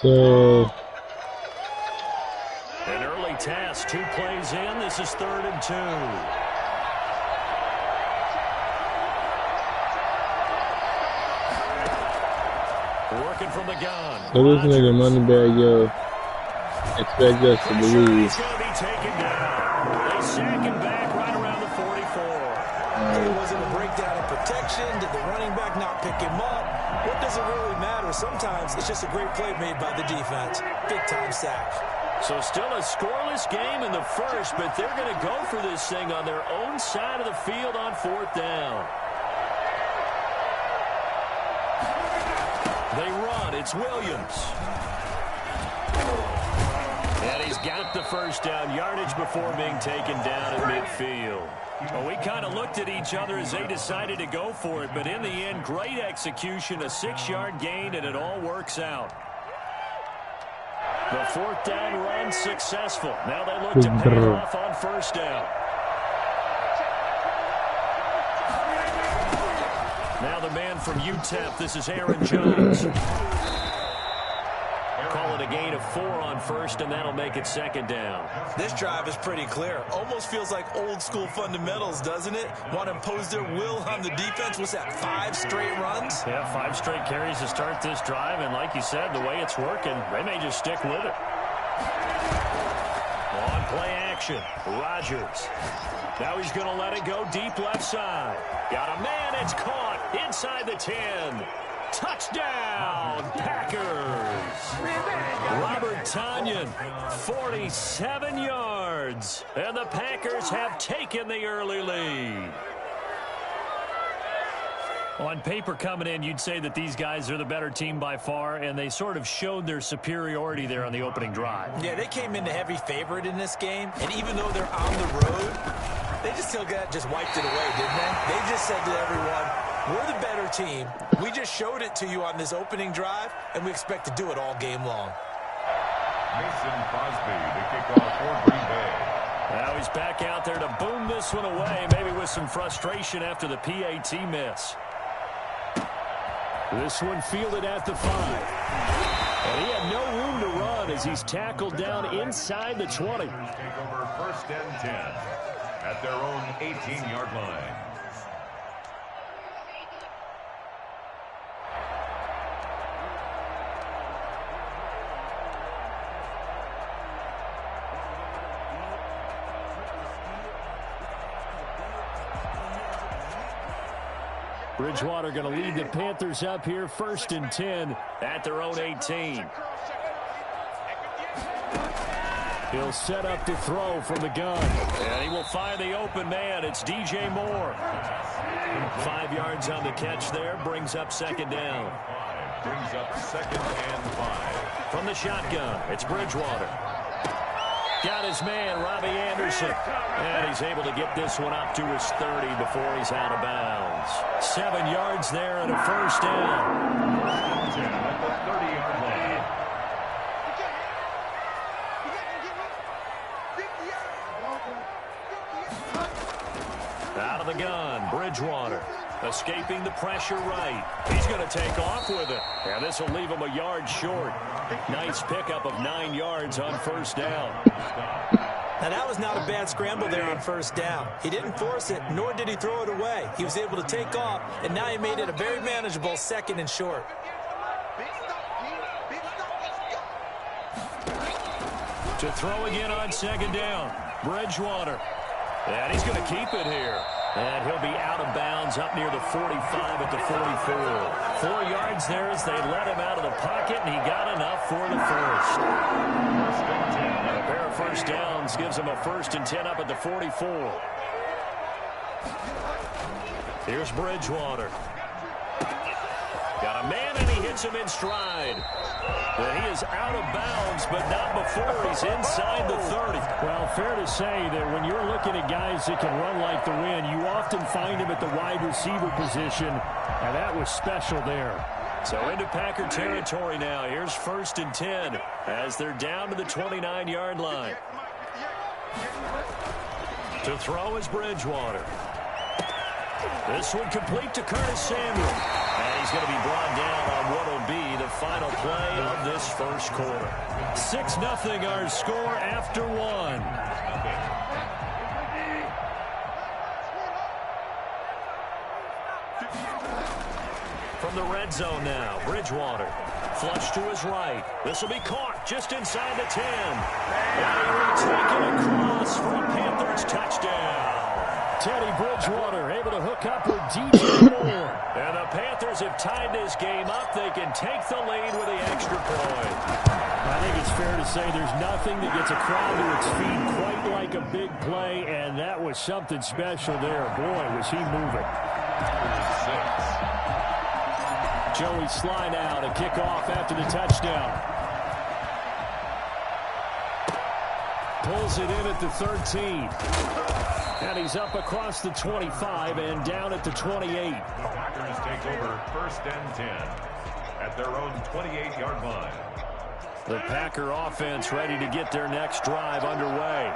So an early test, 2 plays in. This is 3rd and 2. Working from the gun. So this nigga Moneybag, yo, expect us to believe. He's going to be taken down. They sack him back right around the 44. It wasn't a breakdown in protection. Did the running back not pick him up? What does it really matter? Sometimes it's just a great play made by the defense. Big-time sack. So still a scoreless game in the first, but they're going to go for this thing on their own side of the field on 4th down. They run. It's Williams. And he's got the first down yardage before being taken down at midfield. Well, we kind of looked at each other as they decided to go for it, but in the end, great execution, a 6-yard gain, and it all works out. The 4th down run successful. Now they look to pay it off on 1st down. Now the man from UTEP, this is Aaron Jones. Call it a gain of 4 on 1st, and that'll make it 2nd down. This drive is pretty clear. Almost feels like old-school fundamentals, doesn't it? Want to impose their will on the defense. What's that, 5 straight runs? Yeah, 5 straight carries to start this drive, and like you said, the way it's working, they may just stick with it. On play action, Rodgers. Now he's going to let it go deep left side. Got a man, it's caught inside the 10. Touchdown, Packers. Robert Tonyan, 47 yards. And the Packers have taken the early lead. On paper coming in, you'd say that these guys are the better team by far, and they sort of showed their superiority there on the opening drive. Yeah, they came in the heavy favorite in this game, and even though they're on the road, they just still just wiped it away, didn't they? They just said to everyone, we're the better team. We just showed it to you on this opening drive, and we expect to do it all game long. Mason Crosby to kick off for Green Bay. Now he's back out there to boom this one away, maybe with some frustration after the PAT miss. This one fielded at the 5. And he had no room to run as he's tackled down inside the 20. Take over 1st and 10 at their own 18-yard line. Bridgewater going to lead the Panthers up here, 1st and 10 at their own 18. He'll set up to throw from the gun. And he will find the open man. It's DJ Moore. 5 yards on the catch there. Brings up 2nd down. Brings up 2nd and 5. From the shotgun, it's Bridgewater. Got his man, Robbie Anderson. And he's able to get this one up to his 30 before he's out of bounds. 7 yards there and a 1st down. At the 30-yard line. Out of the gun, Bridgewater. Escaping the pressure right. He's going to take off with it. And this will leave him a yard short. Nice pickup of 9 yards on 1st down. Now, that was not a bad scramble there on 1st down. He didn't force it, nor did he throw it away. He was able to take off, and now he made it a very manageable 2nd and short. To throw again on 2nd down. Bridgewater. And he's going to keep it here. And he'll be out of bounds up near the 45 at the 44. 4 yards there as they let him out of the pocket, and he got enough for the 1st. A pair of 1st downs gives him a 1st and 10 up at the 44. Here's Bridgewater. Got a man, and he hits him in stride. And he is out of bounds, but not before he's inside the 30. Well, fair to say that when you're looking at guys that can run like the wind, you often find him at the wide receiver position, and that was special there. So into Packer territory now. Here's 1st and 10 as they're down to the 29-yard line. To throw is Bridgewater. This one complete to Curtis Samuel. And he's going to be brought down on what will be the final play of this first quarter. 6-0 our score after one. From the red zone now, Bridgewater. Flush to his right. This will be caught just inside the 10. And he will take it across for a Panthers touchdown. Teddy Bridgewater able to hook up with DJ Moore. And the Panthers have tied this game up. They can take the lead with the extra point. I think it's fair to say there's nothing that gets a crowd to its feet quite like a big play, and that was something special there. Boy, was he moving. Joey Sly now to kick off after the touchdown. Pulls it in at the 13. And he's up across the 25 and down at the 28. Packers take over 1st and 10 at their own 28-yard line. The Packer offense ready to get their next drive underway.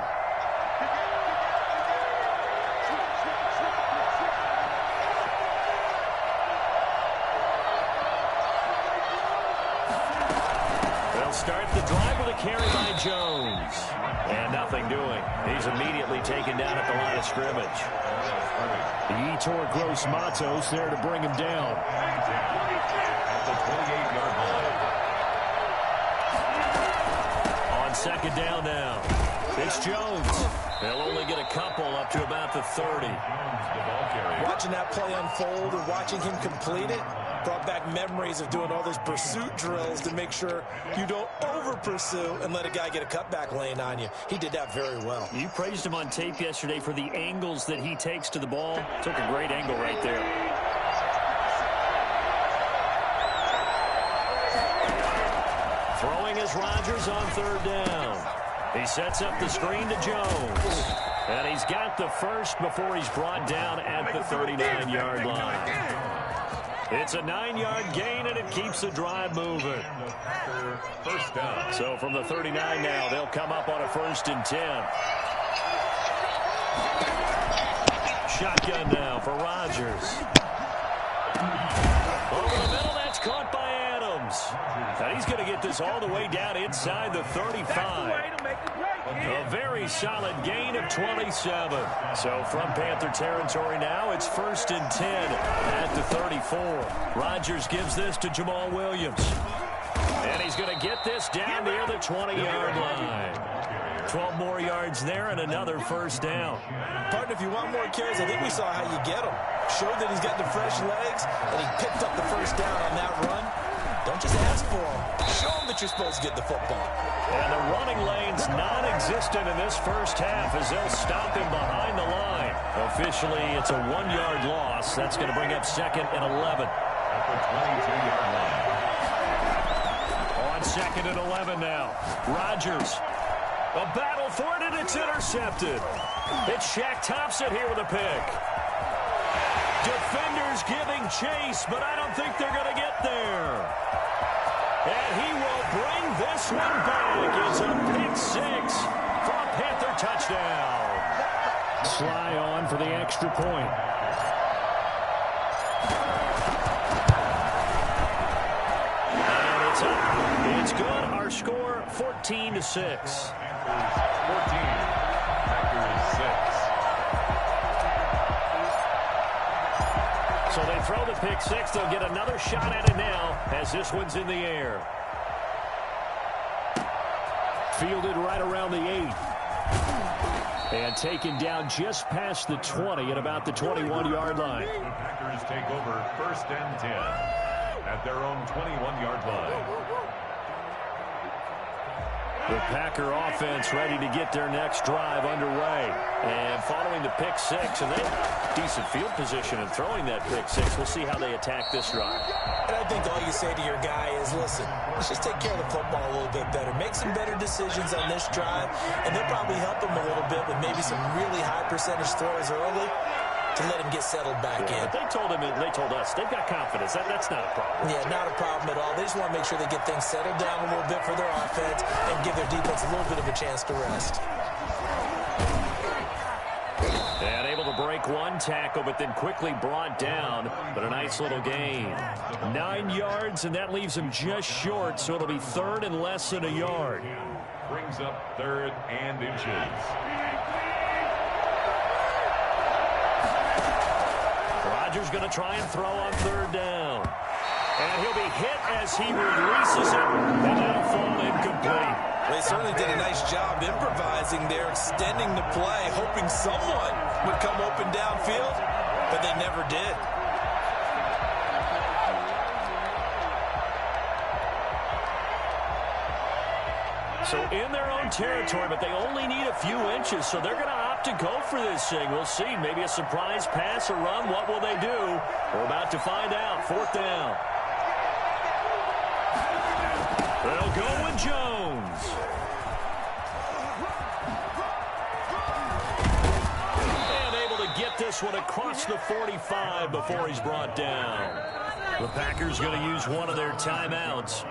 They'll start the drive with a carry by Jones. And nothing doing. He's immediately taken down at the line of scrimmage. The Yetur Gross Matos there to bring him down. At the 28-yard line. On 2nd down now, it's Jones. They'll only get a couple up to about the 30. Watching that play unfold and watching him complete it brought back memories of doing all those pursuit drills to make sure you don't over-pursue and let a guy get a cutback lane on you. He did that very well. You praised him on tape yesterday for the angles that he takes to the ball. Took a great angle right there. Throwing is Rodgers on 3rd down. He sets up the screen to Jones. And he's got the first before he's brought down at the 39-yard line. It's a 9-yard gain, and it keeps the drive moving. 1st down. So from the 39 now, they'll come up on a 1st and 10. Shotgun now for Rodgers. Over the middle, that's caught by Adams. And he's going to get this all the way down inside the 35. A very solid gain of 27. So from Panther territory now, it's 1st and 10 at the 34. Rodgers gives this to Jamal Williams. And he's going to get this down near the 20-yard line. 12 more yards there and another 1st down. Partner, if you want more carries, I think we saw how you get them. Showed that he's got the fresh legs, and he picked up the 1st down on that run. Don't just ask for them. Show them that you're supposed to get the football. And the running lane's non-existent in this first half as they'll stop him behind the line. Officially, it's a 1-yard loss. That's going to bring up 2nd and 11. At the 22-yard line. On 2nd and 11 now. Rodgers. A battle for it, and it's intercepted. It's Shaq Thompson here with a pick. Defenders giving chase, but I don't think they're going to get there. And he will bring this one back. It's a pick 6 for a Panther touchdown. Sly on for the extra point. And it's up. It's good. Our score, 14-6. 14. Packers 6. So they throw the pick 6. They'll get another shot at it now as this one's in the air. Fielded right around the 8. And taken down just past the 20 at about the 21-yard line. Packers take over 1st and 10 at their own 21-yard line. The Packer offense ready to get their next drive underway. And following the pick six, and they have decent field position in throwing that pick six. We'll see how they attack this drive. And I think all you say to your guy is, listen, let's just take care of the football a little bit better. Make some better decisions on this drive, and they'll probably help him a little bit with maybe some really high percentage throws early to let him get settled back in. They told him, they told us, they've got confidence. That's not a problem. Yeah, not a problem at all. They just want to make sure they get things settled down a little bit for their offense and give their defense a little bit of a chance to rest. And able to break one tackle, but then quickly brought down. But a nice little gain. 9 yards, and that leaves him just short, so it'll be third and less than a yard. Brings up 3rd and inches. Rodgers going to try and throw on 3rd down. And he'll be hit as he releases it, and that'll fall incomplete. They certainly did a nice job improvising there, extending the play, hoping someone would come open downfield, but they never did. So in their own territory, but they only need a few inches, so they're going to opt to go for this thing. We'll see. Maybe a surprise pass or run. What will they do? We're about to find out. 4th down. They'll go with Jones. And able to get this one across the 45 before he's brought down. The Packers going to use one of their timeouts,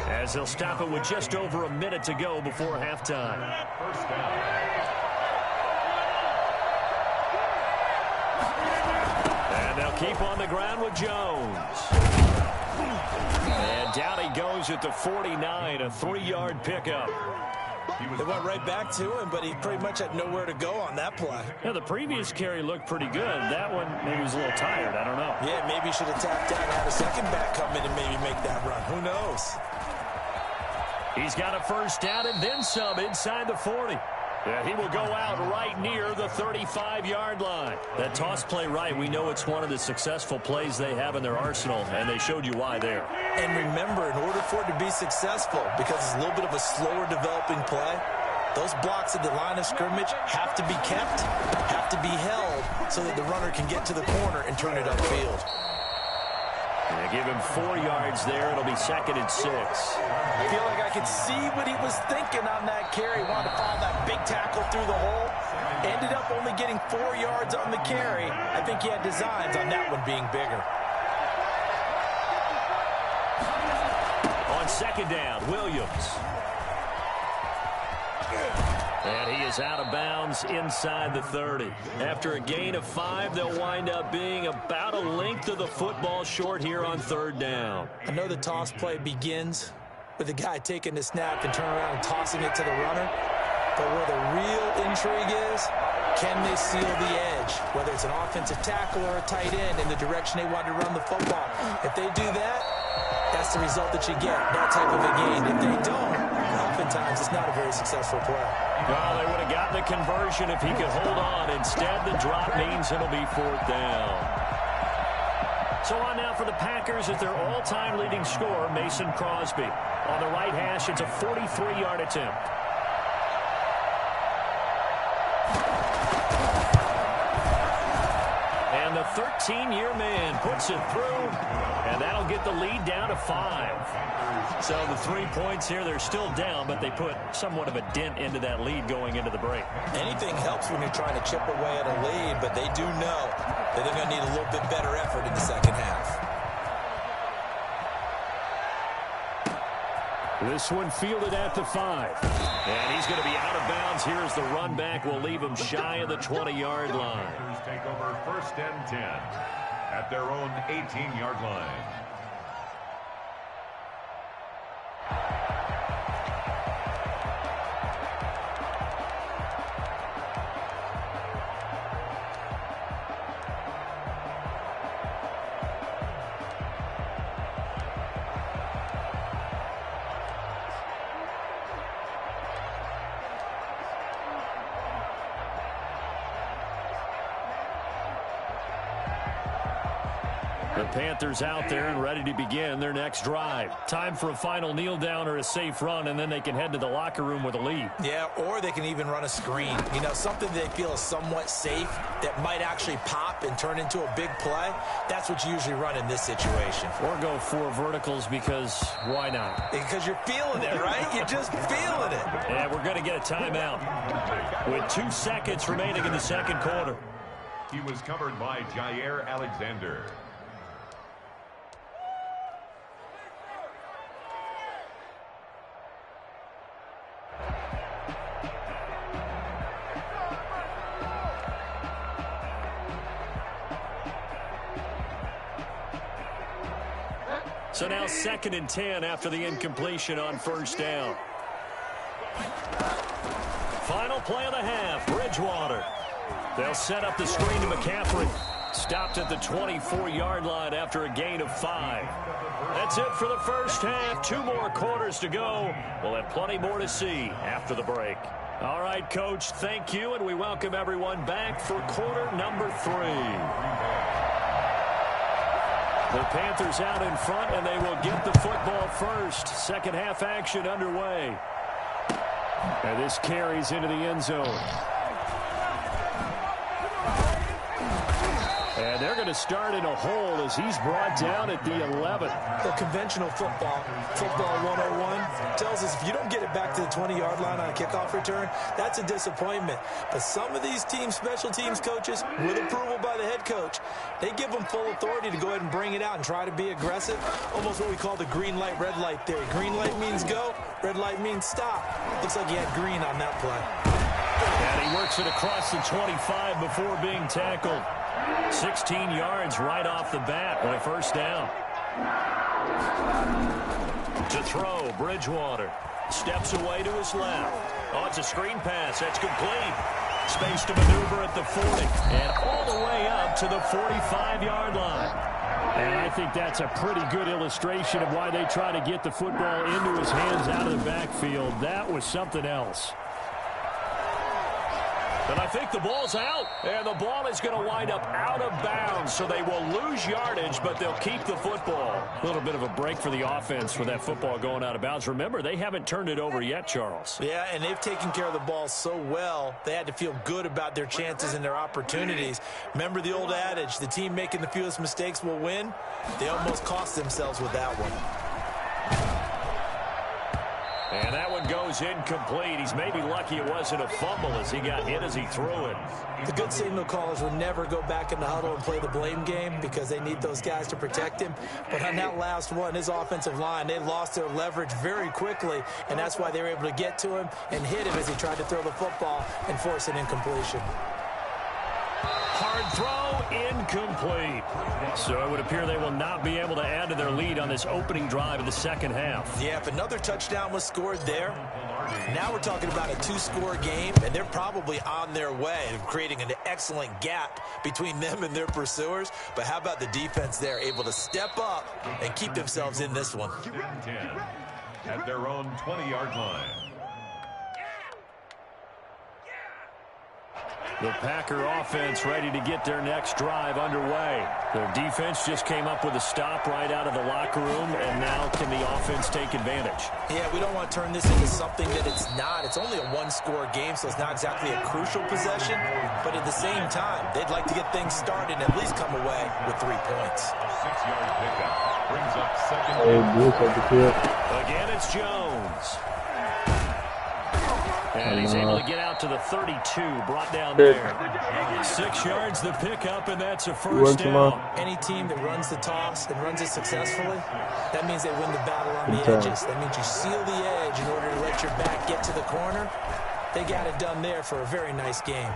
as they'll stop it with just over a minute to go before halftime. 1st down. And they'll keep on the ground with Jones. And down he goes at the 49, a 3-yard pickup. They went right back to him, but he pretty much had nowhere to go on that play. Yeah, the previous carry looked pretty good. That one, maybe he was a little tired. I don't know. Yeah, maybe he should have tapped out and had a second back come in and maybe make that run. Who knows? He's got a 1st down and then some inside the 40. Yeah, he will go out right near the 35-yard line. That toss play right, we know it's one of the successful plays they have in their arsenal, and they showed you why there. And remember, in order for it to be successful, because it's a little bit of a slower developing play, those blocks at the line of scrimmage have to be kept, have to be held, so that the runner can get to the corner and turn it upfield. They give him 4 yards there. It'll be 2nd and 6. I feel like I could see what he was thinking on that carry. Wanted to follow that big tackle through the hole. Ended up only getting 4 yards on the carry. I think he had designs on that one being bigger. On 2nd down, Williams. And he is out of bounds inside the 30. After a gain of 5, they'll wind up being about a length of the football short here on 3rd down. I know the toss play begins with the guy taking the snap and turning around and tossing it to the runner. But where the real intrigue is, can they seal the edge? Whether it's an offensive tackle or a tight end in the direction they want to run the football. If they do that, that's the result that you get, that type of a gain. If they don't, oftentimes it's not a very successful play. Well, they would have gotten the conversion if he could hold on. Instead, the drop means it'll be 4th down. So on now for the Packers at their all-time leading scorer, Mason Crosby. On the right hash, it's a 43-yard attempt. And the 13-year man puts it through, and that'll get the lead down to 5. So the 3 points here, they're still down, but they put somewhat of a dent into that lead going into the break. Anything helps when you're trying to chip away at a lead, but they do know that they're going to need a little bit better effort in the second half. This one fielded at the 5. And he's going to be out of bounds. Here's the run back. Will leave him shy of the 20-yard line. Packers take over 1st and 10 at their own 18-yard line. The Panthers out there and ready to begin their next drive. Time for a final kneel down or a safe run, and then they can head to the locker room with a lead. Yeah, or they can even run a screen. You know, something they feel is somewhat safe that might actually pop and turn into a big play. That's what you usually run in this situation. Or go 4 verticals because why not? Because you're feeling it, right? You're just feeling it. And we're going to get a timeout with 2 seconds remaining in the second quarter. He was covered by Jair Alexander. So now 2nd and 10 after the incompletion on first down. Final play of the half, Bridgewater. They'll set up the screen to McCaffrey. Stopped at the 24-yard line after a gain of 5. That's it for the first half. 2 more quarters to go. We'll have plenty more to see after the break. All right, Coach, thank you, and we welcome everyone back for quarter number 3. The Panthers out in front, and they will get the football first. Second half action underway. And this carries into the end zone. And they're going to start in a hole as he's brought down at the 11. The conventional football 101, tells us if you don't get it back to the 20-yard line on a kickoff return, that's a disappointment. But some of these special teams coaches, with approval by the head coach, they give them full authority to go ahead and bring it out and try to be aggressive. Almost what we call the green light, red light theory. Green light means go, red light means stop. Looks like he had green on that play. And he works it across the 25 before being tackled. 16 yards right off the bat with a first down. To throw, Bridgewater. Steps away to his left. Oh, it's a screen pass. That's complete. Space to maneuver at the 40. And all the way up to the 45-yard line. And I think that's a pretty good illustration of why they try to get the football into his hands out of the backfield. That was something else. And I think the ball's out, and the ball is going to wind up out of bounds, so they will lose yardage, but they'll keep the football. A little bit of a break for the offense with that football going out of bounds. Remember, they haven't turned it over yet, Charles. Yeah, and they've taken care of the ball so well, they had to feel good about their chances and their opportunities. Remember the old adage, the team making the fewest mistakes will win? They almost cost themselves with that one. And that one goes incomplete. He's maybe lucky it wasn't a fumble as he got hit as he threw it. The good signal callers would never go back in the huddle and play the blame game because they need those guys to protect him. But on that last one, his offensive line, they lost their leverage very quickly, and that's why they were able to get to him and hit him as he tried to throw the football and force an incompletion. Hard throw, incomplete. So it would appear they will not be able to add to their lead on this opening drive of the second half. Yeah, if another touchdown was scored there, now we're talking about a 2-score game, and they're probably on their way of creating an excellent gap between them and their pursuers. But how about the defense there, able to step up and keep themselves in this one? 10 at their own 20-yard line. The Packer offense ready to get their next drive underway. Their defense just came up with a stop right out of the locker room, and now can the offense take advantage? Yeah, we don't want to turn this into something that it's not. It's only a 1-score game, so it's not exactly a crucial possession. But at the same time, they'd like to get things started and at least come away with 3 points. 6-yard pickup brings up second. Again, it's Jones. And he's able to get out to the 32, brought down there. 6 yards the pickup, and that's a first down. Any team that runs the toss and runs it successfully, that means they win the battle on the edges. That means you seal the edge in order to let your back get to the corner. They got it done there for a very nice game.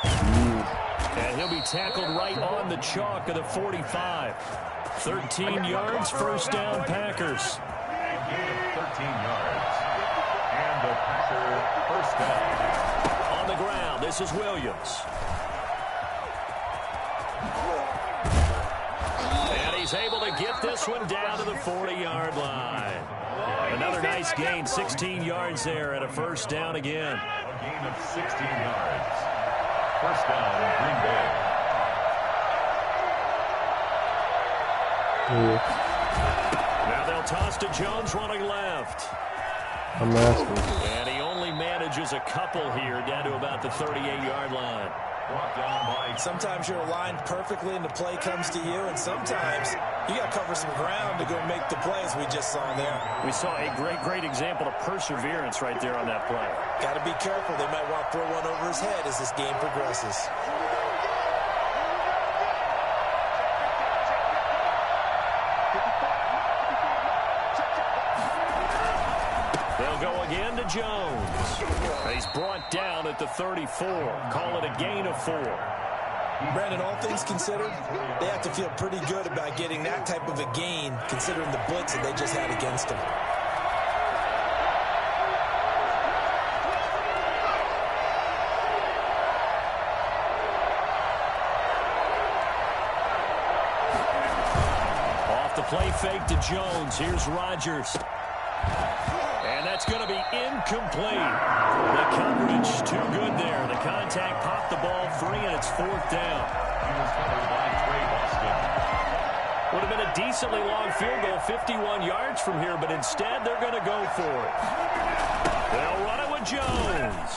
And he'll be tackled right on the chalk of the 45. 13 yards, first down, Packers. 13 yards. And the Packer first down. On the ground, this is Williams. And he's able to get this one down to the 40-yard line. Another nice gain, 16 yards there, and a first down again. A gain of 16 yards. First down, Green Bay. Yeah. Now they'll toss to Jones running left. I'm asking. And he only manages a couple here down to about the 38-yard line. Sometimes you're aligned perfectly and the play comes to you, and sometimes you got to cover some ground to go make the play, as we just saw there. We saw a great example of perseverance right there on that play. Got to be careful. They might want to throw one over his head as this game progresses. They'll go again to Jones. He's brought down at the 34. Call it a gain of 4. Brandon, all things considered, they have to feel pretty good about getting that type of a gain, considering the blitz that they just had against them. Off the play fake to Jones. Here's Rodgers. And that's going to be incomplete. The coverage too good there. The contact popped the ball free, and it's 4th down. Would have been a decently long field goal, 51 yards from here, but instead they're going to go for it. They'll run it with Jones.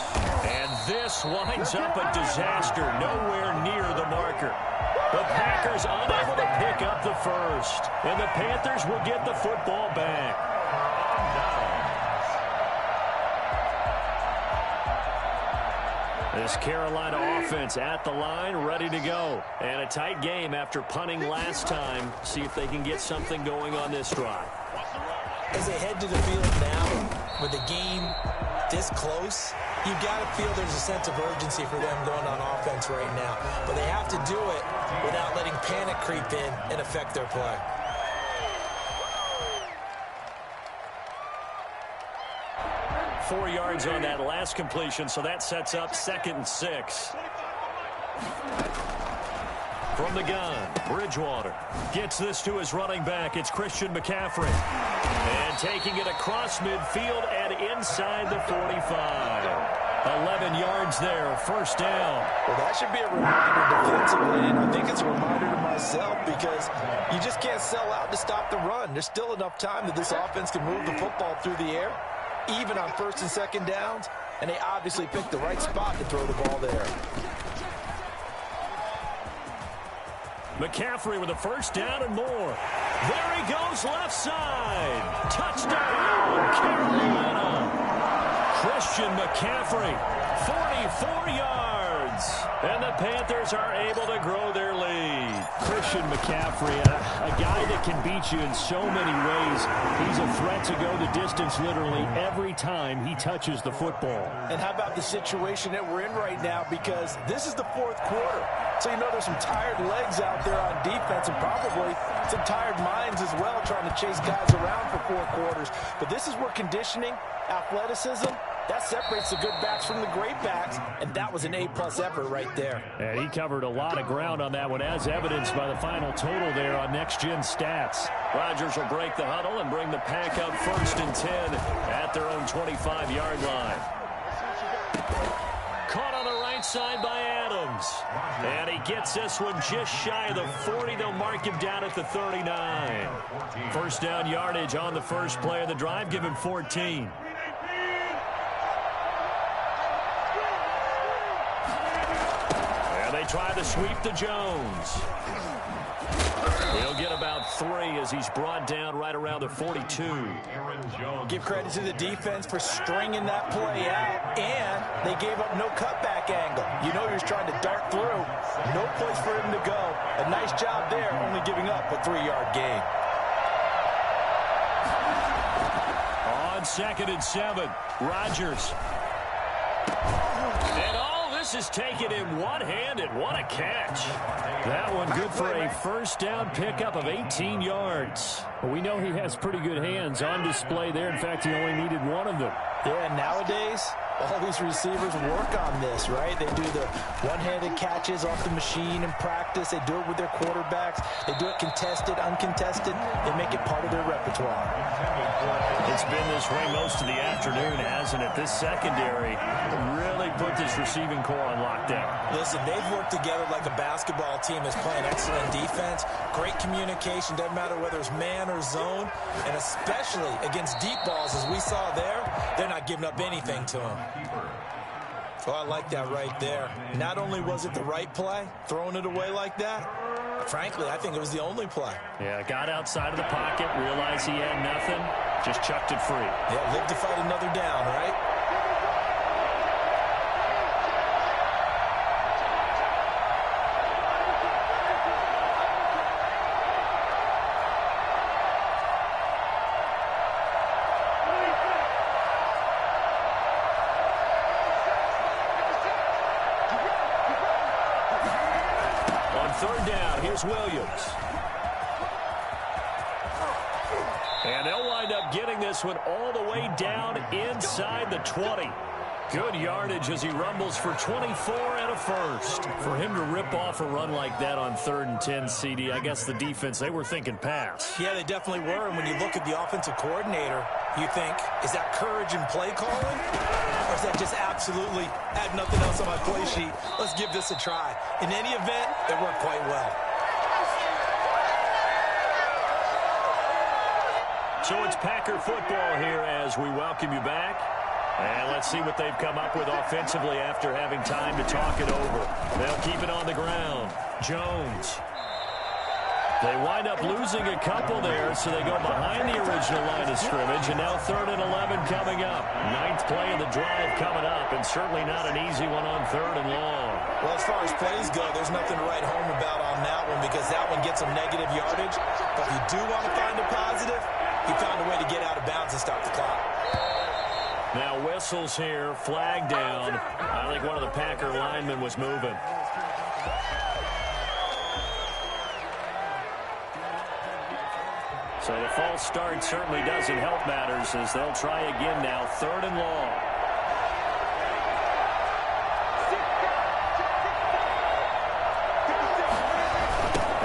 And this winds up a disaster, nowhere near the marker. The Packers unable to pick up the first, and the Panthers will get the football back. This Carolina offense at the line, ready to go. And a tight game after punting last time. See if they can get something going on this drive. As they head to the field now, with the game this close, you've got to feel there's a sense of urgency for them going on offense right now. But they have to do it without letting panic creep in and affect their play. Four yards on that last completion, so that sets up 2nd and 6. From the gun, Bridgewater gets this to his running back. It's Christian McCaffrey. And taking it across midfield and inside the 45. 11 yards there, 1st down. Well, that should be a reminder defensively, and I think it's a reminder to myself because you just can't sell out to stop the run. There's still enough time that this offense can move the football through the air, even on 1st and 2nd downs, and they obviously picked the right spot to throw the ball there. McCaffrey with a 1st down and more. There he goes, left side. Touchdown, Carolina. Christian McCaffrey, 44 yards. And the Panthers are able to grow their lead. Christian McCaffrey, a guy that can beat you in so many ways. He's a threat to go the distance literally every time he touches the football. And how about the situation that we're in right now? Because this is the 4th quarter. So you know there's some tired legs out there on defense and probably some tired minds as well trying to chase guys around for 4 quarters. But this is where conditioning, athleticism, that separates the good backs from the great backs, and that was an A-plus effort right there. And he covered a lot of ground on that one, as evidenced by the final total there on next-gen stats. Rodgers will break the huddle and bring the pack up 1st and 10 at their own 25-yard line. Caught on the right side by Adams. And he gets this one just shy of the 40. They'll mark him down at the 39. 1st down yardage on the first play of the drive. Give him 14. And they try the sweep to Jones. He'll get about 3 as he's brought down right around the 42. Give credit to the defense for stringing that play out, and they gave up no cutback angle. You know he was trying to dart through. No place for him to go. A nice job there, only giving up a 3-yard gain. On 2nd and 7, Rodgers. And all this is taken in one-handed. What a catch. That one good for a 1st down pickup of 18 yards. Well, we know he has pretty good hands on display there. In fact, he only needed one of them. Yeah, nowadays, All these receivers work on this, right? They do the one-handed catches off the machine in practice. They do it with their quarterbacks. They do it contested, uncontested. They make it part of their repertoire. It's been this way most of the afternoon, hasn't it? This secondary really put this receiving core on lockdown. Listen, they've worked together like a basketball team that's playing excellent defense. Great communication, doesn't matter whether it's man or zone. And especially against deep balls, as we saw there, they're not giving up anything to them. Oh, I like that right there. Not only was it the right play, throwing it away like that, frankly, I think it was the only play. Yeah, got outside of the pocket, realized he had nothing, just chucked it free. Yeah, live to fight another down, right? Third down, here's Williams. And they'll wind up getting this one all the way down inside the 20. Good yardage as he rumbles for 24 and a first. For him to rip off a run like that on 3rd and 10, CD, I guess the defense, they were thinking pass. Yeah, they definitely were. And when you look at the offensive coordinator, you think, is that courage in play calling? Or is that just absolutely, I have nothing else on my play sheet, let's give this a try? In any event, it worked quite well. So it's Packer football here as we welcome you back. And let's see what they've come up with offensively after having time to talk it over. They'll keep it on the ground. Jones. They wind up losing a couple there, so they go behind the original line of scrimmage, and now 3rd and 11 coming up. 9th play of the drive coming up, and certainly not an easy one on 3rd and long. Well, as far as plays go, there's nothing to write home about on that one because that one gets some negative yardage. But if you do want to find a positive, he found a way to get out of bounds and stop the clock. Now whistles here, flag down. I think one of the Packer linemen was moving. So the false start certainly doesn't help matters as they'll try again now, 3rd and long.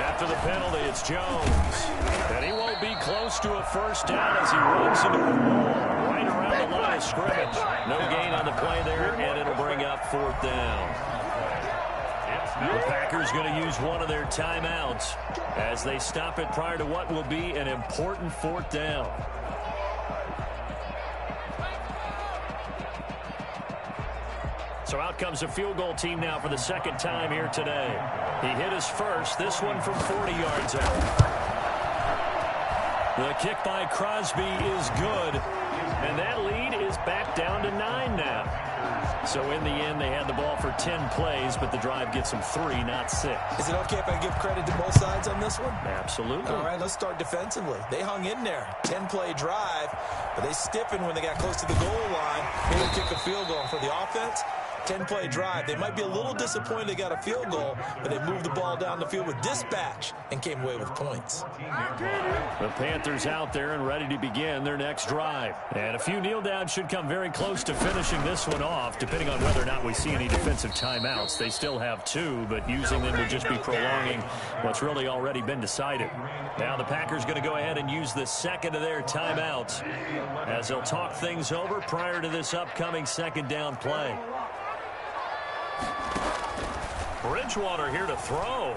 After the penalty, it's Jones. And he won't be close to a first down as he runs into the wall right around the line of scrimmage. No gain on the play there, and it'll bring up 4th down. The Packers going to use one of their timeouts as they stop it prior to what will be an important 4th down. So out comes a field goal team now for the 2nd time here today. He hit his first, this one from 40 yards out. The kick by Crosby is good, and that lead is back down to 9 now. So in the end, they had the ball for 10 plays, but the drive gets them 3, not 6. Is it okay if I give credit to both sides on this one? Absolutely. All right, let's start defensively. They hung in there. 10-play drive, but they stiffened when they got close to the goal line. They kick a field goal. For the offense, 10-play drive. They might be a little disappointed they got a field goal, but they moved the ball down the field with dispatch and came away with points. The Panthers out there and ready to begin their next drive. And a few kneel downs should come very close to finishing this one off, depending on whether or not we see any defensive timeouts. They still have 2, but using them would just be prolonging what's really already been decided. Now the Packers going to go ahead and use the 2nd of their timeouts as they'll talk things over prior to this upcoming 2nd down play. Bridgewater here to throw.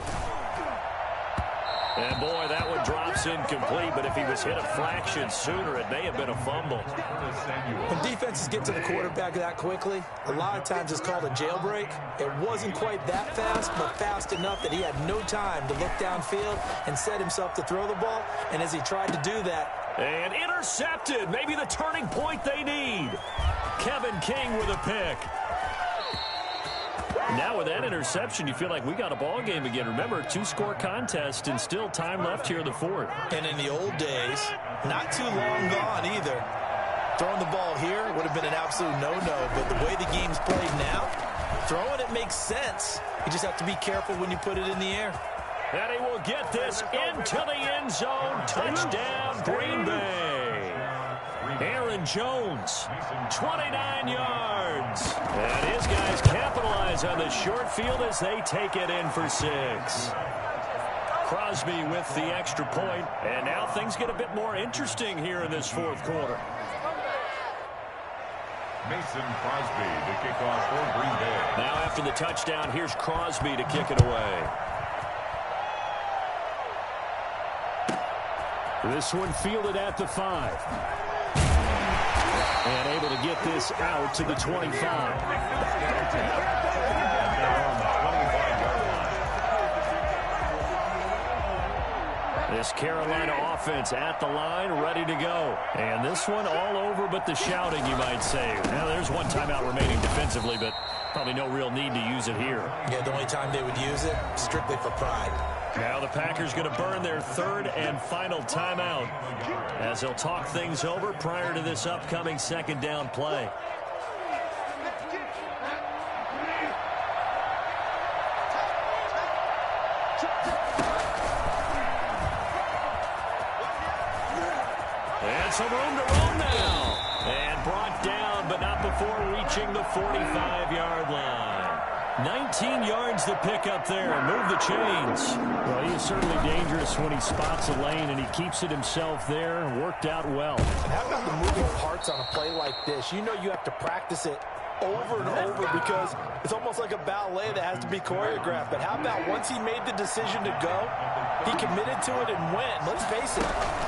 And boy, that one drops incomplete, but if he was hit a fraction sooner, it may have been a fumble. When defenses get to the quarterback that quickly, a lot of times it's called a jailbreak. It wasn't quite that fast, but fast enough that he had no time to look downfield and set himself to throw the ball. And as he tried to do that, and intercepted, maybe the turning point they need. Kevin King with a pick. Now with that interception, you feel like we got a ball game again. Remember, 2-score contest and still time left here in the 4th. And in the old days, not too long gone either. Throwing the ball here would have been an absolute no-no, but the way the game's played now, throwing it makes sense. You just have to be careful when you put it in the air. And he will get this into the end zone. Touchdown, Green Bay. Aaron Jones, 29 yards. And his guys capitalize on the short field as they take it in for 6. Crosby with the extra point, and now things get a bit more interesting here in this fourth quarter. Mason Crosby to kick off for Green Bay. Now after the touchdown, here's Crosby to kick it away. This one fielded at the 5. And able to get this out to the 25. This Carolina offense at the line, ready to go. And this one all over but the shouting, you might say. Now, there's one timeout remaining defensively, but probably no real need to use it here. Yeah, the only time they would use it, strictly for pride. Now the Packers going to burn their third and final timeout as they'll talk things over prior to this upcoming second down play. And some room to roam now. And brought down, but not before reaching the 45-yard line. 19 yards to pick up there and move the chains. Well, he is certainly dangerous when he spots a lane, and he keeps it himself there and worked out well. And how about the moving parts on a play like this? You know you have to practice it over and over because it's almost like a ballet that has to be choreographed. But how about once he made the decision to go, he committed to it and went. Let's face it,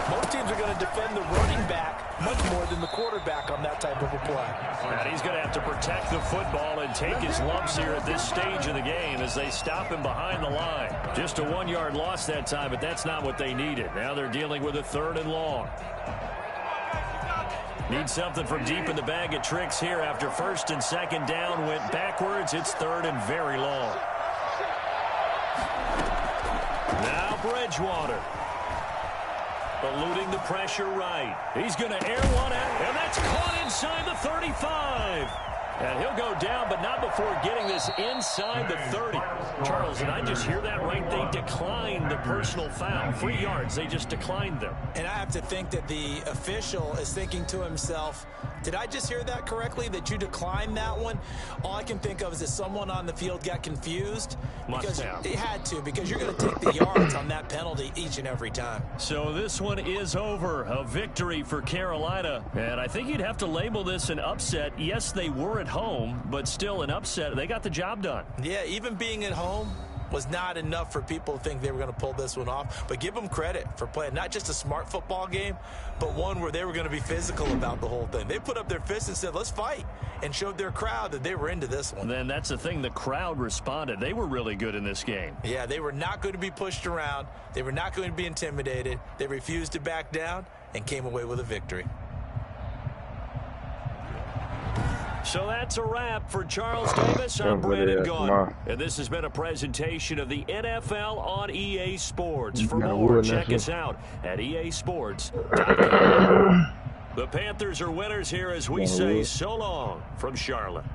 most teams are going to defend the running back much more than the quarterback on that type of a play. And he's going to have to protect the football and take his lumps here at this stage of the game as they stop him behind the line. Just a 1-yard loss that time, but that's not what they needed. Now they're dealing with a 3rd and long. Need something from deep in the bag of tricks here after 1st and 2nd down went backwards. It's 3rd and very long. Now Bridgewater. Eluding the pressure right. He's going to air one out, and that's caught inside the 35. And he'll go down, but not before getting this inside the 30. Charles, did I just hear that right? They declined the personal foul. 3 yards, they just declined them. And I have to think that the official is thinking to himself, did I just hear that correctly, that you declined that one? All I can think of is that someone on the field got confused. Must have. It had to, because you're going to take the yards on that penalty each and every time. So this one is over. A victory for Carolina. And I think you'd have to label this an upset. Yes, they were at home, but still an upset. They got the job done. Yeah, even being at home was not enough for people to think they were going to pull this one off. But give them credit for playing not just a smart football game, but one where they were going to be physical about the whole thing. They put up their fists and said, let's fight, and showed their crowd that they were into this one. Then that's the thing. The crowd responded. They were really good in this game. Yeah, they were not going to be pushed around. They were not going to be intimidated. They refused to back down and came away with a victory. So that's a wrap for Charles Davis. I'm Brandon Gaudin. And this has been a presentation of the NFL on EA Sports. For more, check us out at easports.com. The Panthers are winners here as we say so long from Charlotte.